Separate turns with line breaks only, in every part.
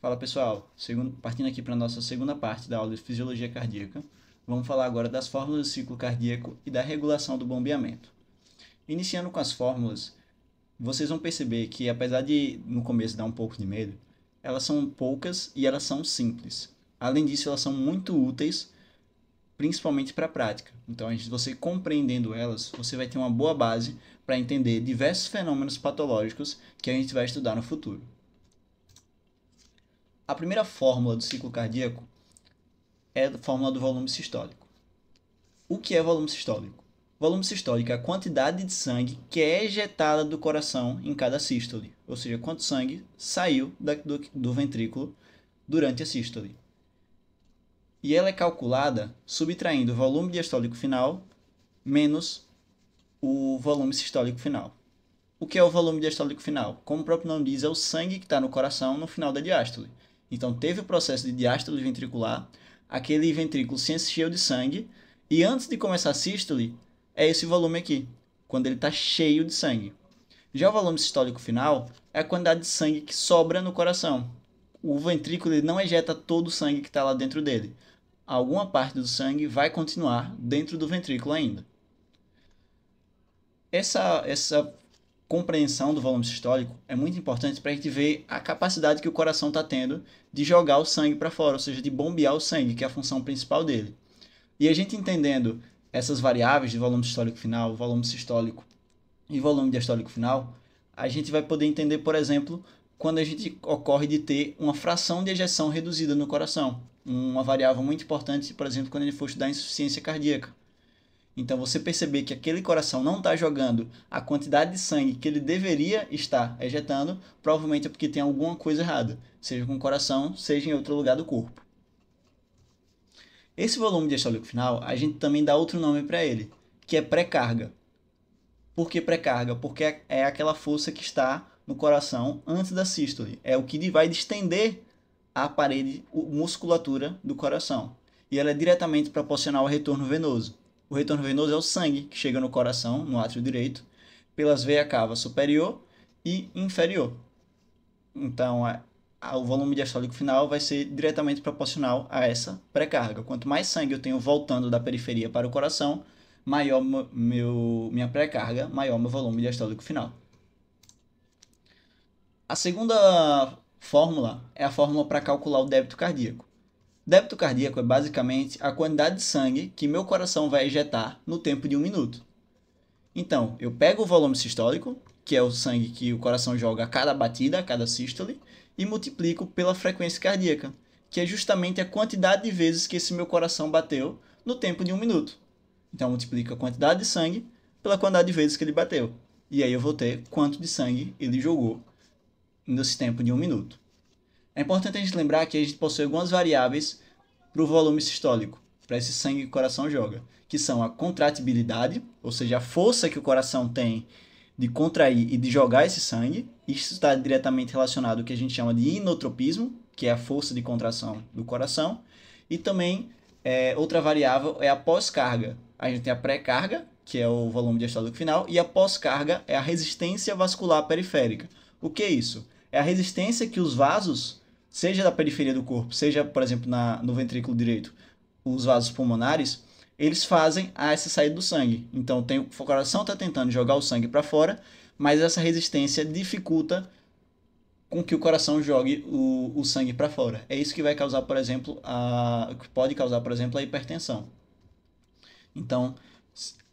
Fala pessoal, partindo aqui para a nossa segunda parte da aula de fisiologia cardíaca, vamos falar agora das fórmulas do ciclo cardíaco e da regulação do bombeamento. Iniciando com as fórmulas, vocês vão perceber que apesar de no começo dar um pouco de medo, elas são poucas e elas são simples. Além disso, elas são muito úteis, principalmente para a prática. Então, você compreendendo elas, você vai ter uma boa base para entender diversos fenômenos patológicos que a gente vai estudar no futuro. A primeira fórmula do ciclo cardíaco é a fórmula do volume sistólico. O que é volume sistólico? Volume sistólico é a quantidade de sangue que é ejetada do coração em cada sístole, ou seja, quanto sangue saiu do ventrículo durante a sístole. E ela é calculada subtraindo o volume diastólico final menos o volume sistólico final. O que é o volume diastólico final? Como o próprio nome diz, é o sangue que está no coração no final da diástole. Então, teve o processo de diástole ventricular, aquele ventrículo se encheu de sangue, e antes de começar a sístole, é esse volume aqui, quando ele está cheio de sangue. Já o volume sistólico final é a quantidade de sangue que sobra no coração. O ventrículo ele não ejeta todo o sangue que está lá dentro dele. Alguma parte do sangue vai continuar dentro do ventrículo ainda. Essa compreensão do volume sistólico é muito importante para a gente ver a capacidade que o coração está tendo de jogar o sangue para fora, ou seja, de bombear o sangue, que é a função principal dele. E a gente entendendo essas variáveis de volume sistólico final, volume sistólico e volume diastólico final, a gente vai poder entender, por exemplo, quando a gente ocorre de ter uma fração de ejeção reduzida no coração. Uma variável muito importante, por exemplo, quando a gente for estudar insuficiência cardíaca. Então, você perceber que aquele coração não está jogando a quantidade de sangue que ele deveria estar ejetando, provavelmente é porque tem alguma coisa errada, seja com o coração, seja em outro lugar do corpo. Esse volume diastólico final, a gente também dá outro nome para ele, que é pré-carga. Por que pré-carga? Porque é aquela força que está no coração antes da sístole. É o que vai distender a parede, a musculatura do coração. E ela é diretamente proporcional ao retorno venoso. O retorno venoso é o sangue que chega no coração, no átrio direito, pelas veias cava superior e inferior. Então, o volume diastólico final vai ser diretamente proporcional a essa pré-carga. Quanto mais sangue eu tenho voltando da periferia para o coração, maior minha pré-carga, maior meu volume diastólico final. A segunda fórmula é a fórmula para calcular o débito cardíaco. Débito cardíaco é basicamente a quantidade de sangue que meu coração vai ejetar no tempo de 1 minuto. Então, eu pego o volume sistólico, que é o sangue que o coração joga a cada batida, a cada sístole, e multiplico pela frequência cardíaca, que é justamente a quantidade de vezes que esse meu coração bateu no tempo de 1 minuto. Então, eu multiplico a quantidade de sangue pela quantidade de vezes que ele bateu. E aí eu vou ter quanto de sangue ele jogou nesse tempo de 1 minuto. É importante a gente lembrar que a gente possui algumas variáveis para o volume sistólico, para esse sangue que o coração joga, que são a contratibilidade, ou seja, a força que o coração tem de contrair e de jogar esse sangue. Isso está diretamente relacionado ao que a gente chama de inotropismo, que é a força de contração do coração. E também, outra variável é a pós-carga. A gente tem a pré-carga, que é o volume diastólico final, e a pós-carga é a resistência vascular periférica. O que é isso? É a resistência que os vasos, seja da periferia do corpo, seja, por exemplo, no ventrículo direito, os vasos pulmonares, eles fazem a essa saída do sangue. Então, o coração está tentando jogar o sangue para fora, mas essa resistência dificulta com que o coração jogue o sangue para fora. É isso que vai causar, por exemplo, que pode causar, por exemplo, a hipertensão. Então,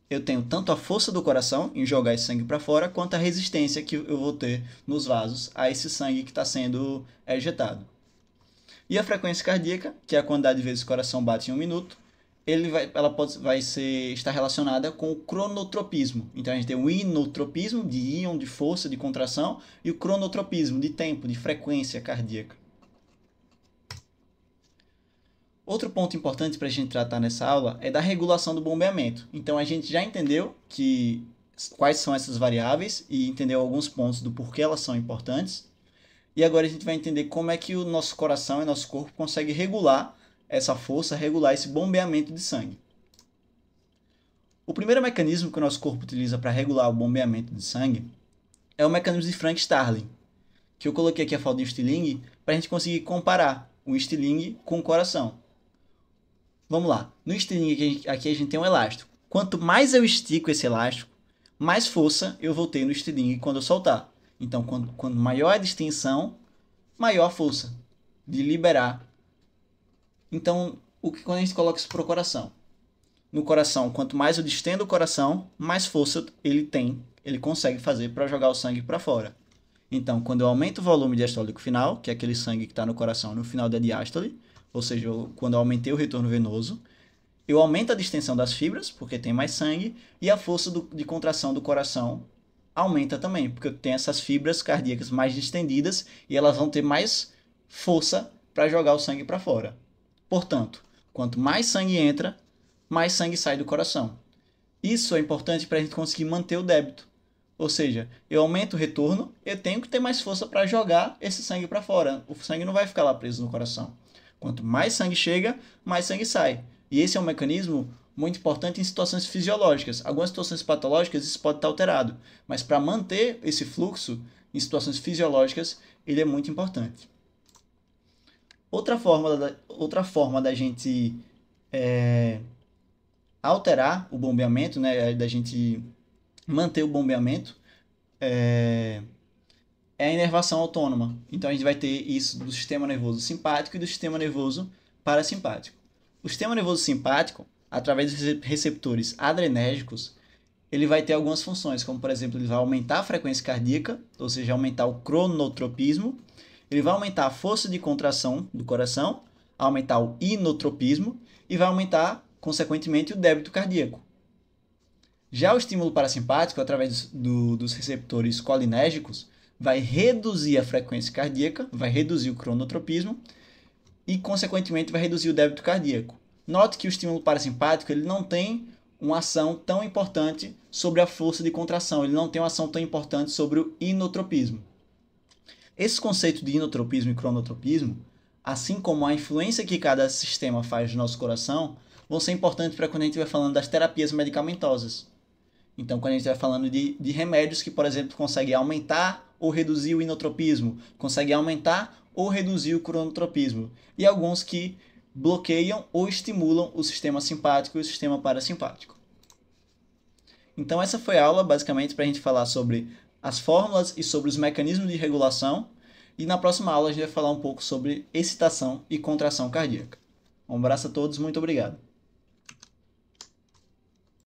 eu tenho tanto a força do coração em jogar esse sangue para fora, quanto a resistência que eu vou ter nos vasos a esse sangue que está sendo ejetado. E a frequência cardíaca, que é a quantidade de vezes que o coração bate em 1 minuto, ela vai estar relacionada com o cronotropismo. Então a gente tem o inotropismo, de íon, de força, de contração, e o cronotropismo, de tempo, de frequência cardíaca. Outro ponto importante para a gente tratar nessa aula é da regulação do bombeamento. Então a gente já entendeu quais são essas variáveis e entendeu alguns pontos do porquê elas são importantes. E agora a gente vai entender como é que o nosso coração e nosso corpo conseguem regular essa força, regular esse bombeamento de sangue. O primeiro mecanismo que o nosso corpo utiliza para regular o bombeamento de sangue é o mecanismo de Frank-Starling, que eu coloquei aqui a foto de um estilingue para a gente conseguir comparar o estilingue com o coração. Vamos lá. No estilingue aqui a gente tem um elástico. Quanto mais eu estico esse elástico, mais força eu vou ter no estilingue quando eu soltar. Então, quando maior a distensão, maior a força de liberar. Então, quando a gente coloca isso para o coração? No coração, quanto mais eu distendo o coração, mais força ele consegue fazer para jogar o sangue para fora. Então, quando eu aumento o volume diastólico final, que é aquele sangue que está no coração no final da diástole, ou seja, quando eu aumentei o retorno venoso, eu aumento a distensão das fibras, porque tem mais sangue, e a força de contração do coração aumenta também, porque eu tenho essas fibras cardíacas mais distendidas e elas vão ter mais força para jogar o sangue para fora. Portanto, quanto mais sangue entra, mais sangue sai do coração. Isso é importante para a gente conseguir manter o débito. Ou seja, eu aumento o retorno, eu tenho que ter mais força para jogar esse sangue para fora. O sangue não vai ficar lá preso no coração. Quanto mais sangue chega, mais sangue sai. E esse é um mecanismo muito importante em situações fisiológicas. Algumas situações patológicas isso pode estar alterado, mas para manter esse fluxo em situações fisiológicas, ele é muito importante. Outra forma da gente alterar o bombeamento, né, da gente manter o bombeamento, é a inervação autônoma. Então a gente vai ter isso do sistema nervoso simpático e do sistema nervoso parasimpático. O sistema nervoso simpático, através dos receptores adrenérgicos, ele vai ter algumas funções, como por exemplo, ele vai aumentar a frequência cardíaca, ou seja, aumentar o cronotropismo, ele vai aumentar a força de contração do coração, aumentar o inotropismo e vai aumentar, consequentemente, o débito cardíaco. Já o estímulo parasimpático, através dos receptores colinérgicos, vai reduzir a frequência cardíaca, vai reduzir o cronotropismo e, consequentemente, vai reduzir o débito cardíaco. Note que o estímulo parasimpático ele não tem uma ação tão importante sobre a força de contração, ele não tem uma ação tão importante sobre o inotropismo. Esse conceito de inotropismo e cronotropismo, assim como a influência que cada sistema faz no nosso coração, vão ser importantes para quando a gente estiver falando das terapias medicamentosas. Então, quando a gente estiver falando de remédios que, por exemplo, conseguem aumentar ou reduzir o inotropismo, conseguem aumentar ou reduzir o cronotropismo, e alguns que bloqueiam ou estimulam o sistema simpático e o sistema parasimpático. Então, essa foi a aula, basicamente, para a gente falar sobre as fórmulas e sobre os mecanismos de regulação, e na próxima aula a gente vai falar um pouco sobre excitação e contração cardíaca. Um abraço a todos, muito obrigado.